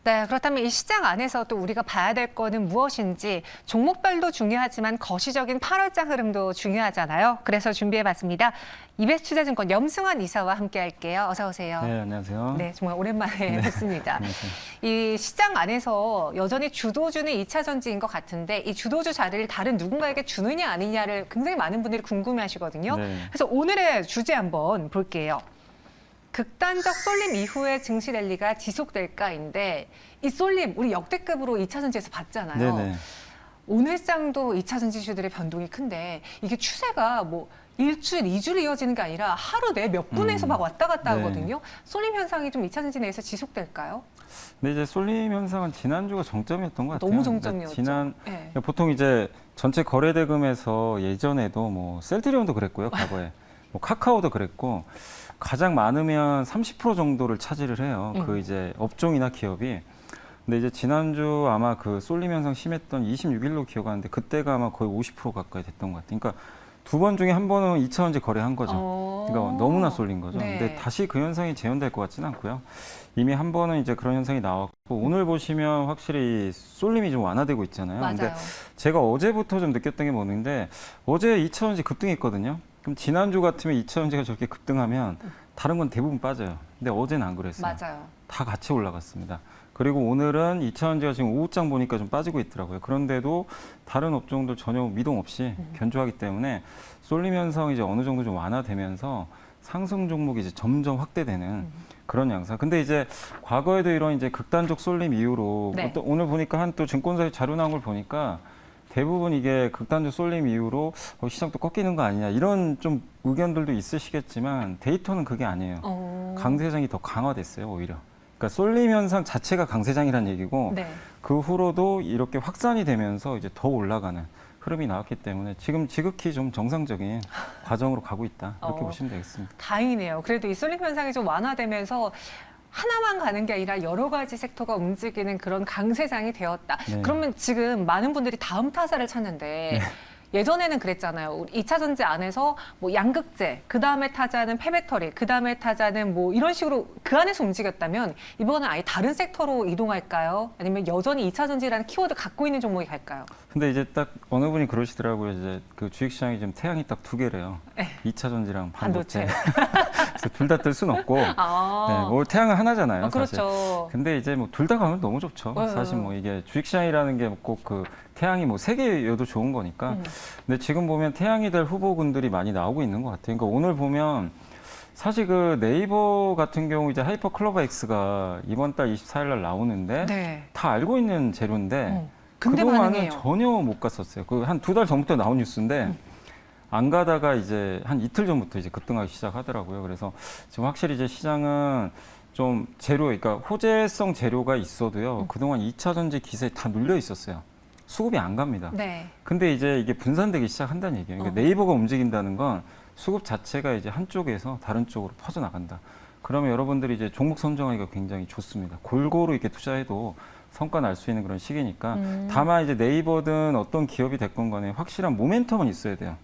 네, 그렇다면 이 시장 안에서 또 우리가 봐야 될 거는 무엇인지 종목별도 중요하지만 거시적인 8월장 흐름도 중요하잖아요. 그래서 준비해봤습니다. 이베스투자증권 염승환 이사와 함께할게요. 어서 오세요. 네, 안녕하세요. 네, 정말 오랜만에 뵙습니다. 안녕하세요. 이 시장 안에서 여전히 주도주는 2차 전지인 것 같은데 이 주도주 자리를 다른 누군가에게 주느냐 아니냐를 굉장히 많은 분들이 궁금해하시거든요. 네. 그래서 오늘의 주제 한번 볼게요. 극단적 쏠림 이후에 증시 랠리가 지속될까인데 이 쏠림 우리 역대급으로 2차 전지에서 봤잖아요. 네네. 오늘 장도 2차 전지주들의 변동이 큰데 이게 추세가 뭐 일주일, 2주일 이어지는 게 아니라 하루 내 몇 분에서 막 왔다 갔다 네. 하거든요. 쏠림 현상이 좀 2차 전지 내에서 지속될까요? 근데 이제 쏠림 현상은 지난주가 정점이었던 것 같아요. 너무 정점이었죠. 그러니까 네. 보통 이제 전체 거래 대금에서 예전에도 뭐 셀트리온도 그랬고요, 과거에. 뭐 카카오도 그랬고 가장 많으면 30% 정도를 차지를 해요. 그 이제 업종이나 기업이. 근데 이제 지난주 아마 그 쏠림 현상 심했던 26일로 기억하는데 그때가 아마 거의 50% 가까이 됐던 것 같아요. 그러니까 두 번 중에 한 번은 2차 전지 거래한 거죠. 그러니까 너무나 쏠린 거죠. 네. 근데 다시 그 현상이 재현될 것 같지는 않고요. 이미 한 번은 이제 그런 현상이 나왔고 오늘 보시면 확실히 쏠림이 좀 완화되고 있잖아요. 맞아요. 근데 제가 어제부터 좀 느꼈던 게 뭐는데 어제 2차 전지 급등했거든요. 그럼 지난주 같으면 2차 전지가 저렇게 급등하면 다른 건 대부분 빠져요. 근데 어제는 안 그랬어요. 맞아요. 다 같이 올라갔습니다. 그리고 오늘은 2차 전지가 지금 오후장 보니까 좀 빠지고 있더라고요. 그런데도 다른 업종들 전혀 미동 없이 견조하기 때문에 쏠림 현상이 이제 어느 정도 좀 완화되면서 상승 종목이 이제 점점 확대되는 그런 양상. 근데 이제 과거에도 이런 이제 극단적 쏠림 이후로 네. 또 오늘 보니까 한 또 증권사에 자료 나온 걸 보니까 대부분 이게 극단적 쏠림 이후로 시장 또 꺾이는 거 아니냐 이런 좀 의견들도 있으시겠지만 데이터는 그게 아니에요. 강세장이 더 강화됐어요, 오히려. 그러니까 쏠림 현상 자체가 강세장이라는 얘기고 네. 그 후로도 이렇게 확산이 되면서 이제 더 올라가는 흐름이 나왔기 때문에 지금 지극히 좀 정상적인 과정으로 가고 있다. 이렇게 보시면 되겠습니다. 다행이네요. 그래도 이 쏠림 현상이 좀 완화되면서 하나만 가는 게 아니라 여러 가지 섹터가 움직이는 그런 강세장이 되었다. 네. 그러면 지금 많은 분들이 다음 타자를 찾는데 예전에는 그랬잖아요. 우리 2차 전지 안에서 뭐 양극재, 그 다음에 타자는 폐배터리, 그 다음에 타자는 뭐 이런 식으로 그 안에서 움직였다면 이번은 아예 다른 섹터로 이동할까요? 아니면 여전히 2차 전지라는 키워드 갖고 있는 종목이 갈까요? 근데 이제 딱 어느 분이 그러시더라고요. 이제 그 주식시장이 지금 태양이 딱 두 개래요. 네. 2차 전지랑 반도체. 반도체. 그래서 둘 다 뜰 수는 없고. 아, 네, 뭐 태양은 하나잖아요. 사실. 그렇죠. 근데 이제 뭐 둘 다 가면 너무 좋죠. 사실 뭐 이게 주식시장이라는 게 꼭 그 태양이 뭐 세 개여도 좋은 거니까. 근데 지금 보면 태양이 될 후보군들이 많이 나오고 있는 것 같아요. 그러니까 오늘 보면 사실 그 네이버 같은 경우 이제 하이퍼 클로버 X가 이번 달 24일 날 나오는데 네. 다 알고 있는 재료인데 근데 그동안은 반응해요. 전혀 못 갔었어요. 그 한 두 달 전부터 나온 뉴스인데 안 가다가 이제 한 이틀 전부터 이제 급등하기 시작하더라고요. 그래서 지금 확실히 이제 시장은 좀 재료, 그러니까 호재성 재료가 있어도요. 그동안 2차 전지 기세에 다 눌려 있었어요. 수급이 안 갑니다. 네. 근데 이제 이게 분산되기 시작한다는 얘기예요. 그러니까 네이버가 움직인다는 건 수급 자체가 이제 한쪽에서 다른 쪽으로 퍼져나간다. 그러면 여러분들이 이제 종목 선정하기가 굉장히 좋습니다. 골고루 이렇게 투자해도 성과 날 수 있는 그런 시기니까. 다만 이제 네이버든 어떤 기업이 됐건 간에 확실한 모멘텀은 있어야 돼요.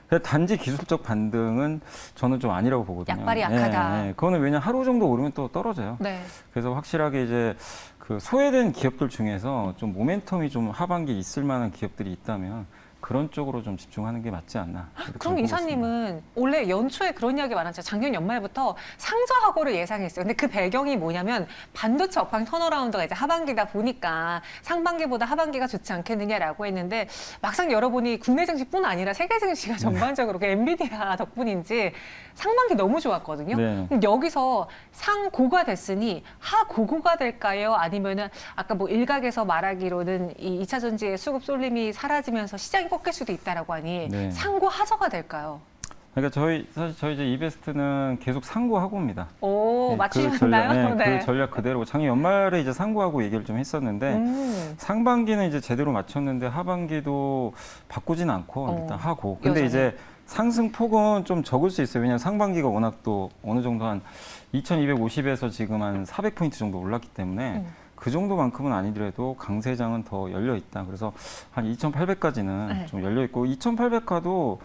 그래서 단지 기술적 반등은 저는 좀 아니라고 보거든요. 약발이 약하다. 그거는 왜냐 하루 정도 오르면 또 떨어져요. 네. 그래서 확실하게 이제 그 소외된 기업들 중에서 좀 모멘텀이 좀 하반기에 있을 만한 기업들이 있다면 그런 쪽으로 좀 집중하는 게 맞지 않나. 이렇게 그럼 보고 이사님은 원래 연초에 그런 이야기 많았죠. 작년 연말부터 상저하고를 예상했어요. 근데 그 배경이 뭐냐면 반도체 업황 턴어라운드가 이제 하반기다 보니까 상반기보다 하반기가 좋지 않겠느냐라고 했는데 막상 열어보니 국내 증시뿐 아니라 세계 증시가 전반적으로 그 엔비디아 덕분인지 상반기 너무 좋았거든요. 네. 그럼 여기서 상고가 됐으니 하고고가 될까요? 아니면은 아까 뭐 일각에서 말하기로는 이 2차 전지의 수급 쏠림이 사라지면서 시장이 꺾일 수도 있다라고 하니 네. 상고 하저가 될까요? 그러니까 사실 저희 이제 이베스트는 계속 상고하고 옵니다. 오, 네, 맞추셨나요? 그 전략 그대로 작년 연말에 이제 상고하고 얘기를 좀 했었는데 상반기는 이제 제대로 맞췄는데 하반기도 바꾸진 않고 일단 하고. 근데 여전히. 이제 상승 폭은 좀 적을 수 있어요. 왜냐하면 상반기가 워낙 또 어느 정도 한 2250에서 지금 한 400포인트 정도 올랐기 때문에 그 정도만큼은 아니더라도 강세장은 더 열려 있다. 그래서 한 2800까지는 네. 좀 열려 있고 2800 가도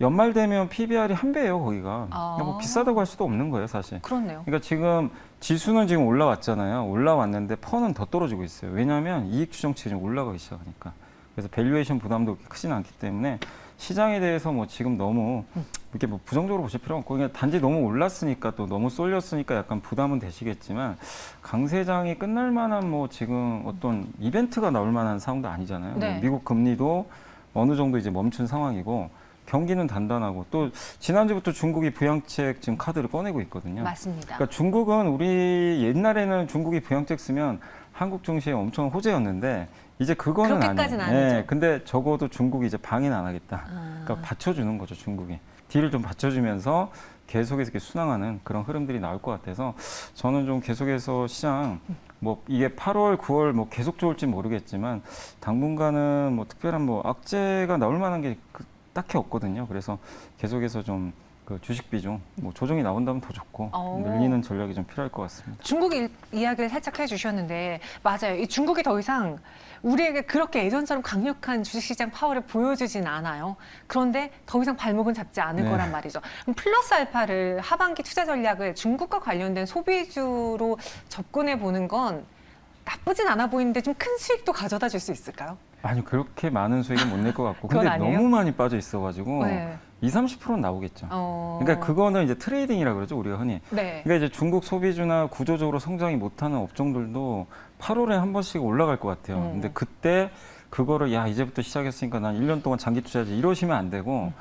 연말 되면 PBR이 한 배예요, 거기가. 아. 그러니까 뭐 비싸다고 할 수도 없는 거예요, 사실. 그렇네요. 그러니까 지금 지수는 지금 올라왔잖아요. 올라왔는데 펀은 더 떨어지고 있어요. 왜냐하면 이익 추정치가 좀 올라가기 시작하니까. 그래서 밸류에이션 부담도 그렇게 크지는 않기 때문에 시장에 대해서 뭐 지금 너무 이렇게 뭐 부정적으로 보실 필요 없고 그냥 단지 너무 올랐으니까 또 너무 쏠렸으니까 약간 부담은 되시겠지만 강세장이 끝날 만한 뭐 지금 어떤 이벤트가 나올 만한 상황도 아니잖아요. 네. 뭐 미국 금리도 어느 정도 이제 멈춘 상황이고 경기는 단단하고 또 지난주부터 중국이 부양책 지금 카드를 꺼내고 있거든요. 맞습니다. 그러니까 중국은 우리 옛날에는 중국이 부양책 쓰면 한국 증시에 엄청 호재였는데 이제 그거는 그렇게까지는 아니에요. 아니죠. 네, 근데 적어도 중국이 이제 방해는 안 하겠다. 아. 그러니까 받쳐주는 거죠, 중국이. 딜을 좀 받쳐주면서 계속해서 이렇게 순항하는 그런 흐름들이 나올 것 같아서 저는 좀 계속해서 시장 뭐 이게 8월, 9월 뭐 계속 좋을지 모르겠지만 당분간은 뭐 특별한 뭐 악재가 나올 만한 게 딱히 없거든요. 그래서 계속해서 좀 그 주식 비중 뭐 조정이 나온다면 더 좋고 늘리는 전략이 좀 필요할 것 같습니다. 중국 이야기를 살짝 해주셨는데 맞아요. 이 중국이 더 이상 우리에게 그렇게 예전처럼 강력한 주식시장 파워를 보여주진 않아요. 그런데 더 이상 발목은 잡지 않을 네. 거란 말이죠. 그럼 플러스 알파를 하반기 투자 전략을 중국과 관련된 소비주로 접근해 보는 건 나쁘진 않아 보이는데 좀 큰 수익도 가져다 줄 수 있을까요? 아니 그렇게 많은 수익은 못 낼 것 같고 그건 근데 아니에요? 너무 많이 빠져 있어가지고 네. 20-30%는 나오겠죠. 그러니까 그거는 이제 트레이딩이라 그러죠 우리가 흔히. 네. 그러니까 이제 중국 소비주나 구조적으로 성장이 못하는 업종들도 8월에 한 번씩 올라갈 것 같아요. 근데 그때 그거를 야 이제부터 시작했으니까 난 1년 동안 장기 투자지 이러시면 안 되고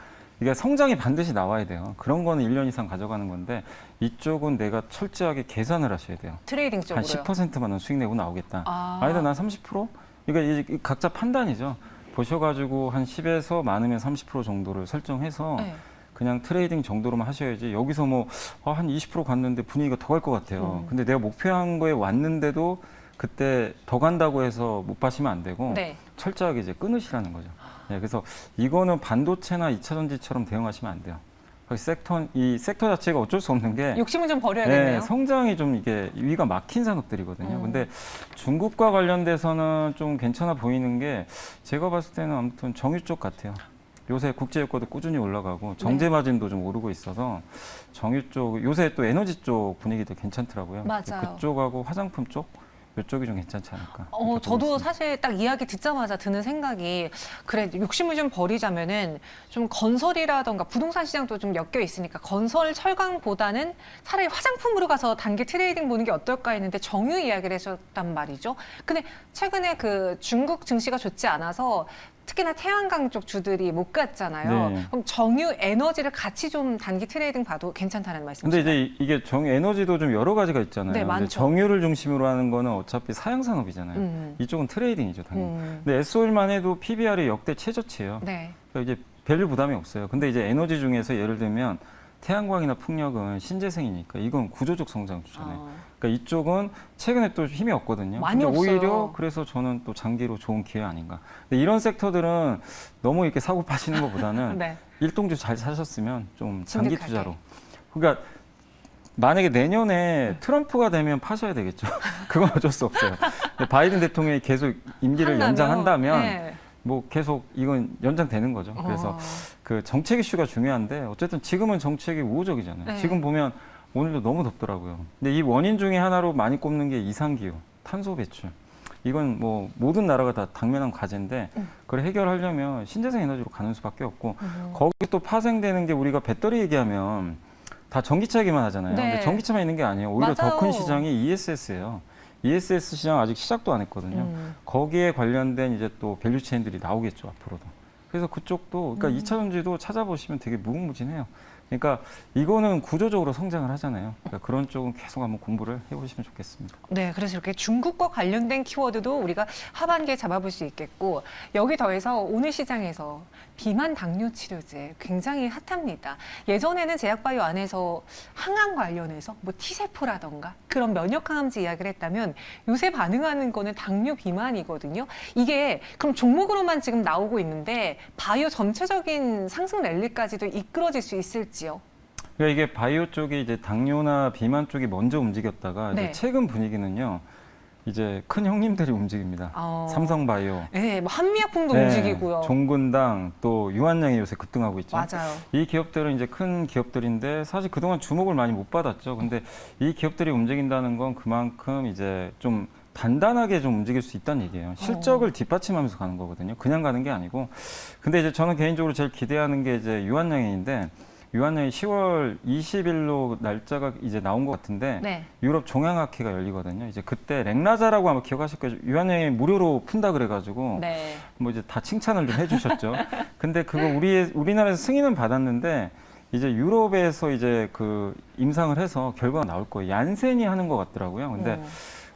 이게 성장이 반드시 나와야 돼요. 그런 거는 1년 이상 가져가는 건데 이쪽은 내가 철저하게 계산을 하셔야 돼요. 트레이딩 한 쪽으로요. 10%만 수익 내고 나오겠다. 아. 아니다 난 30%? 그러니까 이제 각자 판단이죠. 보셔가지고 한 10에서 많으면 30% 정도를 설정해서 네. 그냥 트레이딩 정도로만 하셔야지 여기서 뭐 한 20% 갔는데 분위기가 더 갈 것 같아요. 근데 내가 목표한 거에 왔는데도 그때 더 간다고 해서 못 파시면 안 되고 네. 철저하게 이제 끊으시라는 거죠. 네, 그래서 이거는 반도체나 2차 전지처럼 대응하시면 안 돼요. 이 섹터 자체가 어쩔 수 없는 게 욕심은 좀 버려야겠네요. 성장이 좀 이게 위가 막힌 산업들이거든요. 근데 중국과 관련돼서는 좀 괜찮아 보이는 게 제가 봤을 때는 아무튼 정유 쪽 같아요. 요새 국제유가도 꾸준히 올라가고 정제 마진도 좀 오르고 있어서 정유 쪽 요새 또 에너지 쪽 분위기도 괜찮더라고요. 맞아요. 그쪽하고 화장품 쪽 이쪽이 좀 괜찮지 않을까. 이렇게 보고 저도 있습니다. 사실 딱 이야기 듣자마자 드는 생각이 그래 욕심을 좀 버리자면은 좀 건설이라던가 부동산 시장도 좀 엮여 있으니까 건설 철강보다는 차라리 화장품으로 가서 단기 트레이딩 보는 게 어떨까 했는데 정유 이야기를 하셨단 말이죠. 근데 최근에 그 중국 증시가 좋지 않아서 특히나 태양광 쪽 주들이 못 갔잖아요. 네. 그럼 정유 에너지를 같이 좀 단기 트레이딩 봐도 괜찮다는 말씀이시죠? 근데 이제 이게 에너지도 좀 여러 가지가 있잖아요. 네, 근데 많죠. 정유를 중심으로 하는 거는 어차피 사양 산업이잖아요. 이쪽은 트레이딩이죠, 당연히. 근데 S-오일만 해도 PBR이 역대 최저치예요. 네. 그러니까 이제 밸류 부담이 없어요. 근데 이제 에너지 중에서 예를 들면 태양광이나 풍력은 신재생이니까 이건 구조적 성장주잖아요. 그러니까 이쪽은 최근에 또 힘이 없거든요. 많이 근데 없어요. 오히려 그래서 저는 또 장기로 좋은 기회 아닌가. 근데 이런 섹터들은 너무 이렇게 사고 파시는 것보다는 네. 일동주 잘 사셨으면 좀 장기 진득하게. 투자로. 그러니까 만약에 내년에 트럼프가 되면 파셔야 되겠죠. 그건 어쩔 수 없어요. 근데 바이든 대통령이 계속 임기를 연장한다면 네. 뭐 계속 이건 연장되는 거죠. 그래서 그 정책 이슈가 중요한데 어쨌든 지금은 정책이 우호적이잖아요. 네. 지금 보면 오늘도 너무 덥더라고요. 근데 이 원인 중에 하나로 많이 꼽는 게 이상기후, 탄소 배출. 이건 뭐 모든 나라가 다 당면한 과제인데 그걸 해결하려면 신재생 에너지로 가는 수밖에 없고 거기 또 파생되는 게 우리가 배터리 얘기하면 다 전기차 얘기만 하잖아요. 네. 근데 전기차만 있는 게 아니에요. 오히려 더 큰 맞아요. 시장이 ESS예요. ESS 시장 아직 시작도 안 했거든요. 거기에 관련된 이제 또 밸류체인들이 나오겠죠, 앞으로도. 그래서 그쪽도, 그러니까 2차 전지도 찾아보시면 되게 무궁무진해요. 그러니까 이거는 구조적으로 성장을 하잖아요. 그러니까 그런 쪽은 계속 한번 공부를 해보시면 좋겠습니다. 네, 그래서 이렇게 중국과 관련된 키워드도 우리가 하반기에 잡아볼 수 있겠고 여기 더해서 오늘 시장에서 비만 당뇨 치료제 굉장히 핫합니다. 예전에는 제약바이오 안에서 항암 관련해서 뭐 T세포라던가 그런 면역 항암제 이야기를 했다면 요새 반응하는 거는 당뇨 비만이거든요. 이게 그럼 종목으로만 지금 나오고 있는데 바이오 전체적인 상승 랠리까지도 이끌어질 수 있을지요? 그러니까 이게 바이오 쪽이 이제 당뇨나 비만 쪽이 먼저 움직였다가 네. 이제 최근 분위기는요. 이제 큰 형님들이 움직입니다. 삼성바이오, 네, 뭐 한미약품도 움직이고요. 종근당, 또 유한양이 요새 급등하고 있죠. 맞아요. 이 기업들은 이제 큰 기업들인데 사실 그동안 주목을 많이 못 받았죠. 근데 이 기업들이 움직인다는 건 그만큼 이제 좀 단단하게 좀 움직일 수 있다는 얘기예요. 실적을 뒷받침하면서 가는 거거든요. 그냥 가는 게 아니고. 근데 이제 저는 개인적으로 제일 기대하는 게 이제 유한양행인데 유한양이 10월 20일로 날짜가 이제 나온 것 같은데 네. 유럽 종양학회가 열리거든요. 이제 그때 랭라자라고 아마 기억하실 거예요. 유한양이 무료로 푼다 그래가지고 네. 뭐 이제 다 칭찬을 좀 해주셨죠. 근데 그거 우리나라에서 승인은 받았는데 이제 유럽에서 이제 그 임상을 해서 결과가 나올 거예요. 얀센이 하는 것 같더라고요. 근데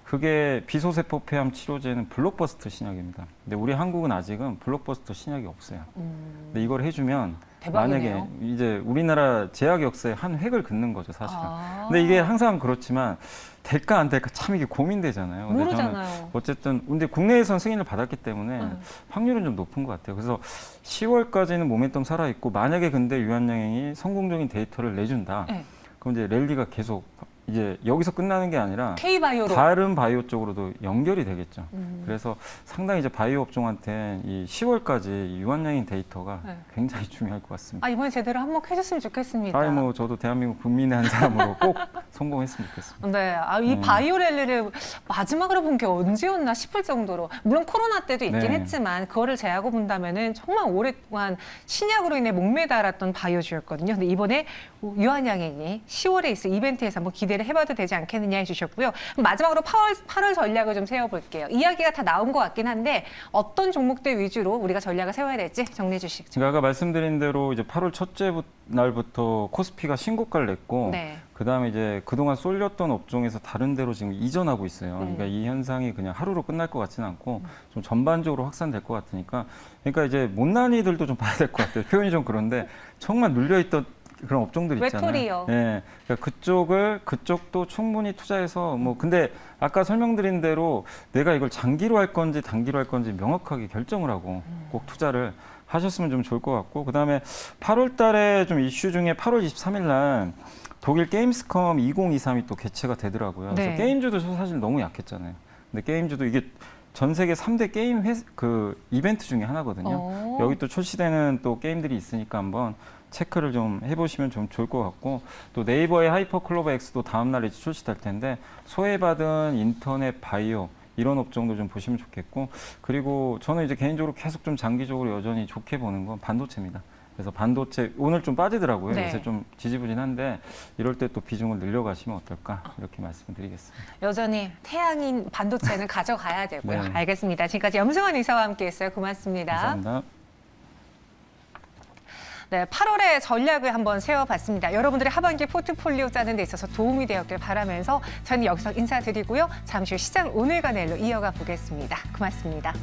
그게 비소세포 폐암 치료제는 블록버스터 신약입니다. 근데 우리 한국은 아직은 블록버스터 신약이 없어요. 근데 이걸 해주면 대박이네요. 만약에 이제 우리나라 제약 역사에 한 획을 긋는 거죠, 사실은. 근데 이게 항상 그렇지만 될까 안 될까 참 이게 고민되잖아요. 근데 모르잖아요. 저는 어쨌든 근데 국내에선 승인을 받았기 때문에 확률은 좀 높은 것 같아요. 그래서 10월까지는 모멘텀 살아 있고 만약에 근데 유한양행이 성공적인 데이터를 내준다. 네. 그럼 이제 랠리가 계속 이제 여기서 끝나는 게 아니라 K바이오로. 다른 바이오 쪽으로도 연결이 되겠죠. 그래서 상당히 이제 바이오 업종한테 이 10월까지 이 유한양행 데이터가 네. 굉장히 중요할 것 같습니다. 이번에 제대로 한몫해줬으면 좋겠습니다. 아니 뭐 저도 대한민국 국민의 한 사람으로 꼭 성공했으면 좋겠습니다. 네, 이 바이오 랠리를 마지막으로 본 게 언제였나 싶을 정도로 물론 코로나 때도 있긴 네. 했지만 그거를 제하고 본다면은 정말 오랫동안 신약으로 인해 목매달았던 바이오주였거든요. 근데 이번에 유한양행이 10월에 있을 이벤트에서 한번 기대를 해봐도 되지 않겠느냐 해주셨고요. 그럼 마지막으로 8월 전략을 좀 세워볼게요. 이야기가 다 나온 것 같긴 한데 어떤 종목들 위주로 우리가 전략을 세워야 될지 정리해 주시죠. 제가 아까 말씀드린 대로 이제 8월 첫째 날부터 코스피가 신고가를 냈고 네. 그다음에 이제 그동안 쏠렸던 업종에서 다른 데로 지금 이전하고 있어요. 그러니까 이 현상이 그냥 하루로 끝날 것 같지는 않고 좀 전반적으로 확산될 것 같으니까 그러니까 이제 못난이들도 좀 봐야 될 것 같아요. 표현이 좀 그런데 정말 눌려있던 그런 업종들 있잖아요. 외톨이요. 네, 그러니까 그쪽도 충분히 투자해서 뭐 근데 아까 설명드린 대로 내가 이걸 장기로 할 건지 단기로 할 건지 명확하게 결정을 하고 꼭 투자를 하셨으면 좀 좋을 것 같고 그다음에 8월 달에 좀 이슈 중에 8월 23일 날 독일 게임스컴 2023이 또 개최가 되더라고요. 네. 그래서 게임주도 사실 너무 약했잖아요. 근데 게임주도 이게 전 세계 3대 게임 이벤트 중에 하나거든요. 여기 또 출시되는 또 게임들이 있으니까 한번 체크를 좀 해보시면 좀 좋을 것 같고 또 네이버의 하이퍼클로버 X도 다음 날에 출시될 텐데 소외받은 인터넷 바이오 이런 업종도 좀 보시면 좋겠고 그리고 저는 이제 개인적으로 계속 좀 장기적으로 여전히 좋게 보는 건 반도체입니다. 그래서 반도체 오늘 좀 빠지더라고요. 네. 그래서 좀 지지부진한데 이럴 때 또 비중을 늘려가시면 어떨까 이렇게 말씀드리겠습니다. 여전히 태양인 반도체는 가져가야 되고요. 네. 알겠습니다. 지금까지 염승환 의사와 함께했어요. 고맙습니다. 감사합니다. 네, 8월에 전략을 한번 세워봤습니다. 여러분들의 하반기 포트폴리오 짜는 데 있어서 도움이 되었길 바라면서 저는 여기서 인사드리고요. 잠시 후 시장 오늘 간의 일로 이어가 보겠습니다. 고맙습니다.